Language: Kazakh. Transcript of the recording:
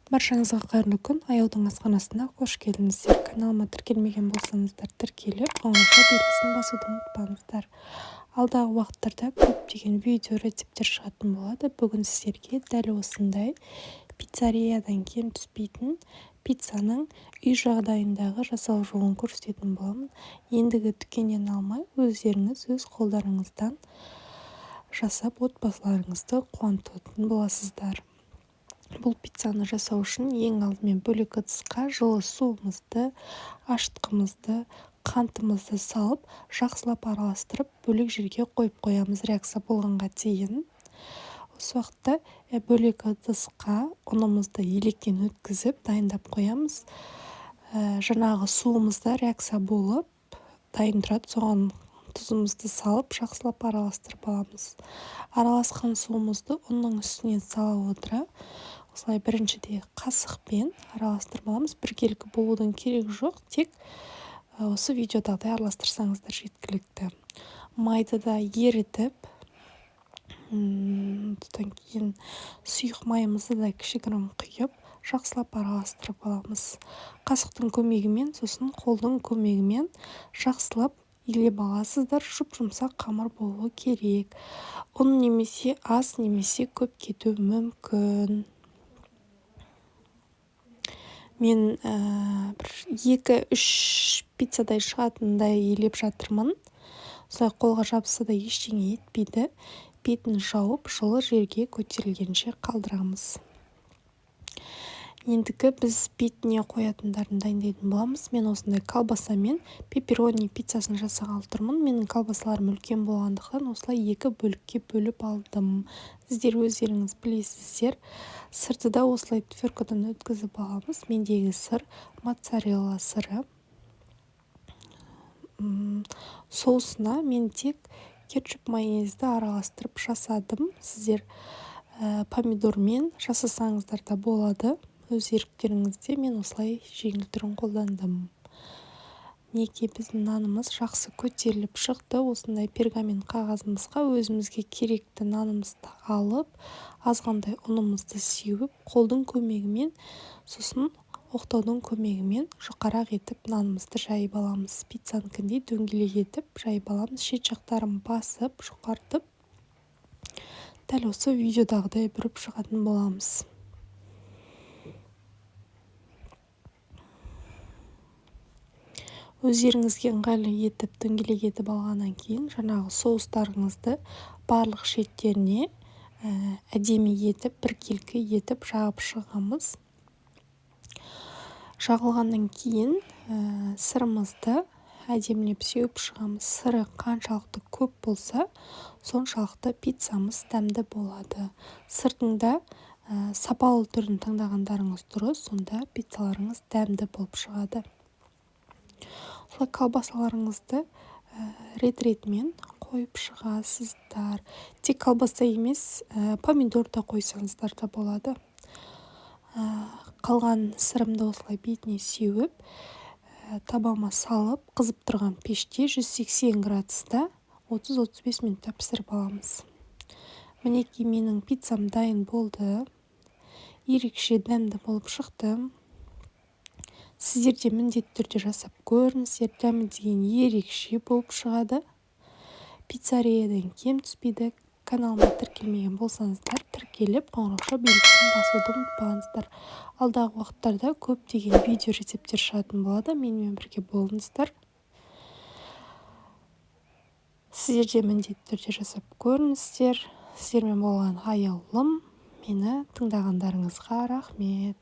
Баршаңызға қайырлы күн. Аяудың асханасына қош келдіңіздер. Каналыма тіркелмеген болсаңыздар тіркеліп, қоңырауша белгісін басуды ұмытпаңыздар. Алдағы уақыттарда көптеген видео рецептер шығатын болады. Бүгін сіздерге дәл осындай пиццериядан кем түспейтін пиццаның үй жағдайындағы жасау жолын көрсететін боламын. Ендігі дүкеннен алмай, өздеріңіз өз қолдарыңыздан жасап отбасыларыңызды қуантатын боласыздар. Бұл пиццаны жасау үшін ең алдымен бөлек ыдысқа жылы суымызды, ашытқымызды, қантымызды салып, жақсылап араластырып, бөлек жерге қойып қоямыз реакция болғанға дейін. Осы уақытта бөлек ыдысқа ұнымызды електен өткізіп дайындап қоямыз. Жаңағы суымызда реакция болып дайын тұрады, соған тұзымызды салып, жақсылап араластырып аламыз. Араласқан суымызды ұнның үстіне сала отыра, осылай біріншіде қасықпен араластырып аламыз. Біркелкі болудың керегі жоқ, тек осы видеодағыдай араластырсаңыздар жеткілікті. Майды да ерітіп, содан кейін сұйық майымызды да кішігірім құйып, жақсылап араластырып аламыз. Қасықтың көмегімен, сосын қолдың көмегімен жақсылап илеп аласыздар. Жұп-жұмсақ қамыр болуы керек. Ұн немесе аз, немесе көп кетуі мүмкін. Мен 2-3 пиццадай шығатындай илеп жатырмын. Осылай қолға жабыса да ештеңе етпейді. Бетін жауып, жылы жерге көтерілгенше қалдырамыз. Ендігі біз бетіне қоятындарын дайындайтын боламыз. Мен осындай колбасамен пепперони пиццасын жасағалы тұрмын. Менің колбасаларым үлкен болғандықтан осылай 2 бөлікке бөліп алдым. Сіздер өздеріңіз білесіздер. Сырты да осылай тверкадан өткізіп аламыз. Мендегі сыр моцарелла сыры. Соусына мен тек кетчуп майонезді араластырып жасадым. Сіздер помидормен жасасаңыздар да болады. Өз еріктеріңізде, мен осылай жеңіл түрін қолдандым. Неге біздің нанымыз жақсы көтеріліп шықты. Осындай пергамент қағазымызға өзімізге керекті нанымызды алып, азғандай ұнымызды сеуіп, қолдың көмегімен, сосын оқтаудың көмегімен жұқарақ етіп нанымызды жайып аламыз. Пиццаныкіндей дөңгелек етіп жайып аламыз. Шет жақтарын басып, жұқартып, дәл осы видеодағыдай бүріп шығатын боламыз. Өздеріңізге ыңғайлы етіп дөңгелек етіп алғаннан кейін, жаңағы соустарыңызды барлық шеттеріне әдемі етіп, біркелкі етіп жағып шығамыз. Жағылғаннан кейін сырымызды әдемілеп сеуіп шығамыз. Сыры қаншалықты көп болса, соншалықты пиццамыз дәмді болады. Сырдың да сапалы түрін таңдағандарыңыз дұрыс, сонда пиццаларыңыз дәмді болып шығады. Солай колбасаларыңызды рет-ретімен қойып шығасыздар. Тек колбаса емес, помидор да қойсаңыздар да болады. Қалған сырымды осылай бетіне сеуіп, табама салып, қызып тұрған пеште 180 градуста 30-35 минутта пісіріп аламыз. Мінекей менің пиццам дайын болды. Ерекше дәмді болып шықты. Сіздер де міндетті түрде жасап көріңіздер. Дәмі деген ерекше болып шығады. Пиццериядан кем түспейді. Каналыма тіркелмеген болсаңыздар, тіркеліп, қоңырауша белгісін басуды ұмытпаңыздар. Алдағы уақыттарда көптеген видео рецептер шығатын болады. Менімен бірге болыңыздар. Сіздер де міндетті түрде жасап көріңіздер. Сіздермен болған аяулым. Мені тыңдағандарыңызға рахмет.